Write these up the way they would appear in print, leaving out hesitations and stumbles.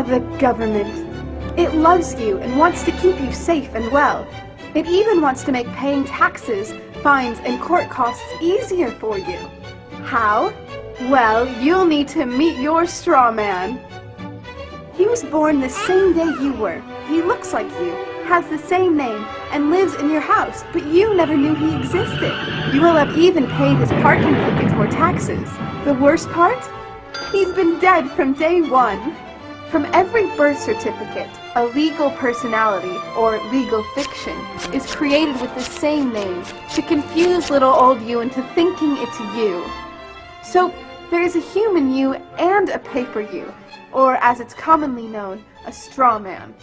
the government. It loves you and wants to keep you safe and well. It even wants to make paying taxes, fines, and court costs easier for you. How? Well, you'll need to meet your straw man. He was born the same day you were. He looks like you, has the same name, and lives in your house, but you never knew he existed. You will have even paid his parking tickets or taxes. The worst part? He's been dead from day one. From every birth certificate, a legal personality, or legal fiction, is created with the same name to confuse little old you into thinking it's you. So, there's a human you and a paper you, or as it's commonly known, a straw man.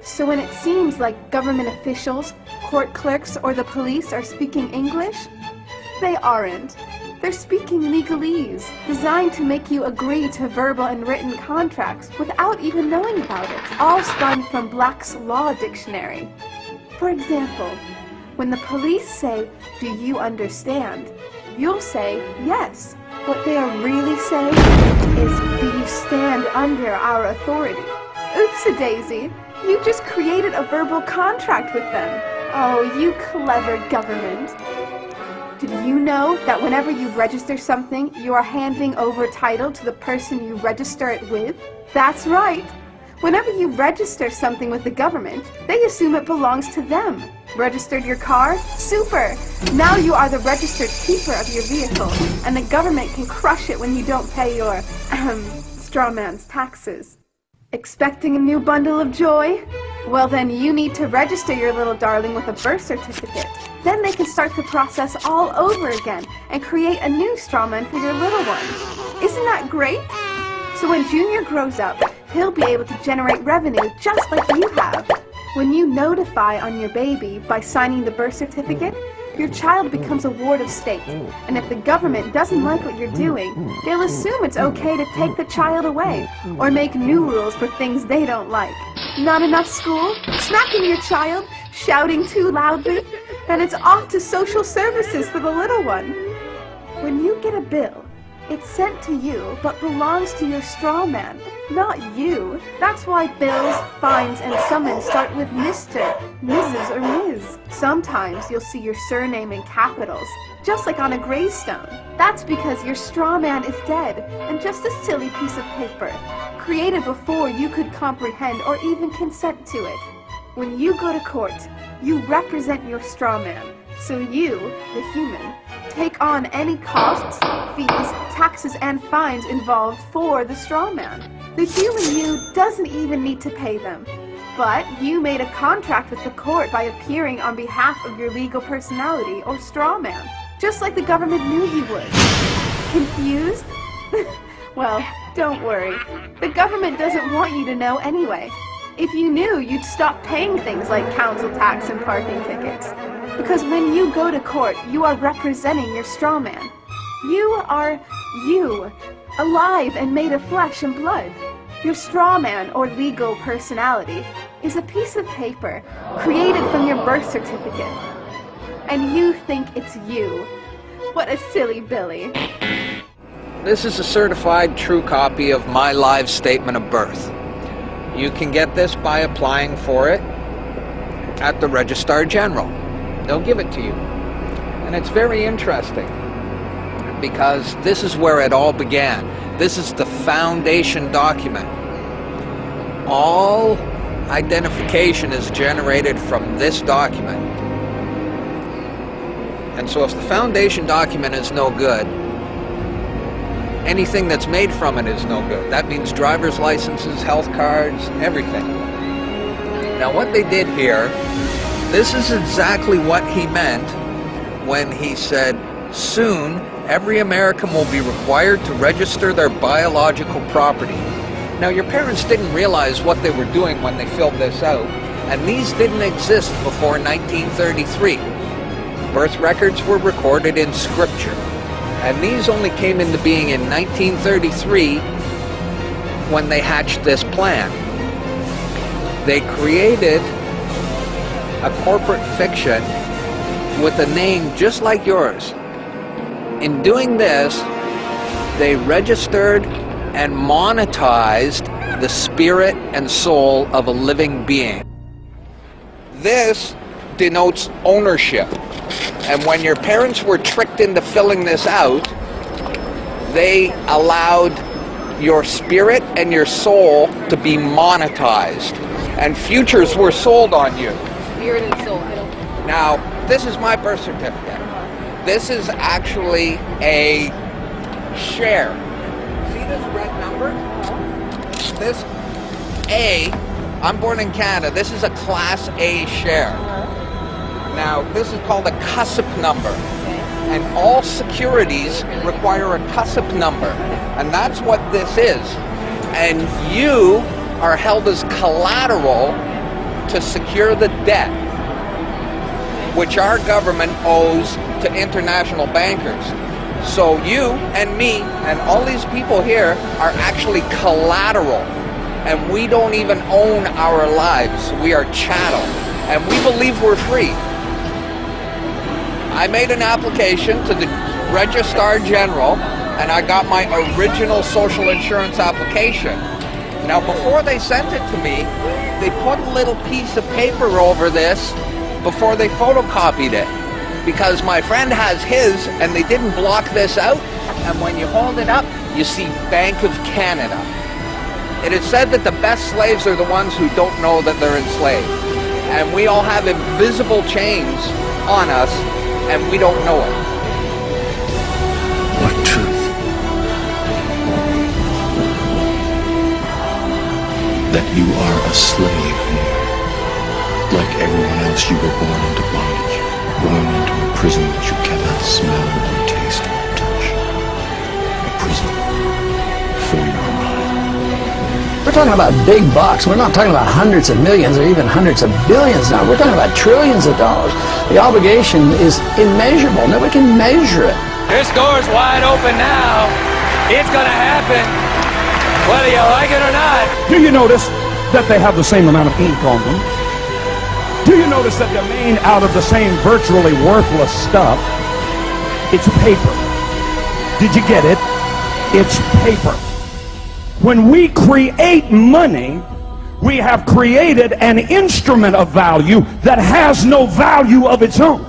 So when it seems like government officials, court clerks, or the police are speaking English, they aren't. They're speaking legalese, designed to make you agree to verbal and written contracts without even knowing about it, all spun from Black's Law Dictionary. For example, when the police say, "Do you understand?" you'll say, "Yes." What they are really saying is, "Do you stand under our authority?" Oops-a-daisy, you just created a verbal contract with them. Oh, you clever government. Did you know that whenever you register something, you are handing over title to the person you register it with? That's right. Whenever you register something with the government, they assume it belongs to them. Registered your car? Super! Now you are the registered keeper of your vehicle, and the government can crush it when you don't pay your, straw man's taxes. Expecting a new bundle of joy? Well then you need to register your little darling with a birth certificate. Then they can start the process all over again and create a new straw man for your little one. Isn't that great? So when Junior grows up, he'll be able to generate revenue just like you have. When you notify on your baby by signing the birth certificate, your child becomes a ward of state, and if the government doesn't like what you're doing, they'll assume it's okay to take the child away, or make new rules for things they don't like. Not enough school? Smacking your child? Shouting too loudly? Then it's off to social services for the little one. When you get a bill, it's sent to you, but belongs to your straw man, not you. That's why bills, fines, and summons start with Mr., Mrs., or Ms. Sometimes you'll see your surname in capitals, just like on a gravestone. That's because your straw man is dead, and just a silly piece of paper, created before you could comprehend or even consent to it. When you go to court, you represent your straw man, so you, the human, take on any costs, fees, taxes, and fines involved for the straw man. The human you doesn't even need to pay them. But you made a contract with the court by appearing on behalf of your legal personality or straw man, just like the government knew you would. Confused? Well, don't worry. The government doesn't want you to know anyway. If you knew, you'd stop paying things like council tax and parking tickets. Because when you go to court, you are representing your straw man. You are you, alive and made of flesh and blood. Your straw man, or legal personality, is a piece of paper created from your birth certificate. And you think it's you. What a silly Billy. This is a certified true copy of my live statement of birth. You can get this by applying for it at the Registrar General. They'll give it to you. And it's very interesting because this is where it all began. This is the foundation document. All identification is generated from this document. And so if the foundation document is no good, anything that's made from it is no good. That means driver's licenses, health cards, everything. Now what they did here, this is exactly what he meant when he said, soon every American will be required to register their biological property. Now your parents didn't realize what they were doing when they filled this out, and these didn't exist before 1933. Birth records were recorded in scripture, and these only came into being in 1933 when they hatched this plan. They created a corporate fiction with a name just like yours. In doing this, they registered and monetized the spirit and soul of a living being. This denotes ownership. And when your parents were tricked into filling this out, they allowed your spirit and your soul to be monetized. And futures were sold on you. Spirit and soul. Now, this is my birth certificate. This is actually a share. See this red number? This A, I'm born in Canada, this is a Class A share. Now, this is called a CUSIP number. And all securities require a CUSIP number. And that's what this is. And you are held as collateral to secure the debt which our government owes to international bankers. So you and me and all these people here are actually collateral. And we don't even own our lives. We are chattel. And we believe we're free. I made an application to the Registrar General and I got my original social insurance application. Now before they sent it to me, they put a little piece of paper over this before they photocopied it. Because my friend has his and they didn't block this out. And when you hold it up, you see Bank of Canada. It is said that the best slaves are the ones who don't know that they're enslaved. And we all have invisible chains on us and we don't know it. What truth? That you are a slave here. Like everyone else, you were born into bondage. Born into a prison that you cannot smell or taste or touch. A prison for your mind. We're talking about big bucks. We're not talking about hundreds of millions or even hundreds of billions now. We're talking about trillions of dollars. The obligation is immeasurable. Nobody can measure it. This door's wide open now. It's gonna happen, whether you like it or not. Do you notice that they have the same amount of ink on them? Do you notice that they're made out of the same virtually worthless stuff? It's paper. Did you get it? It's paper. When we create money, we have created an instrument of value that has no value of its own.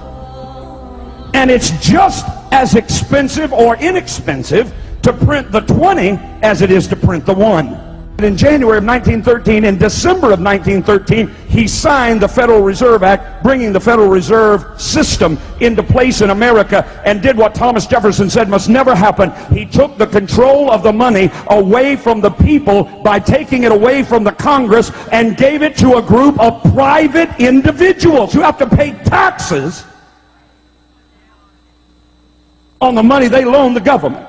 And it's just as expensive or inexpensive to print the 20 as it is to print the 1. In January of 1913, in December of 1913, he signed the Federal Reserve Act, bringing the Federal Reserve System into place in America, and did what Thomas Jefferson said must never happen. He took the control of the money away from the people by taking it away from the Congress and gave it to a group of private individuals who have to pay taxes on the money they loan the government.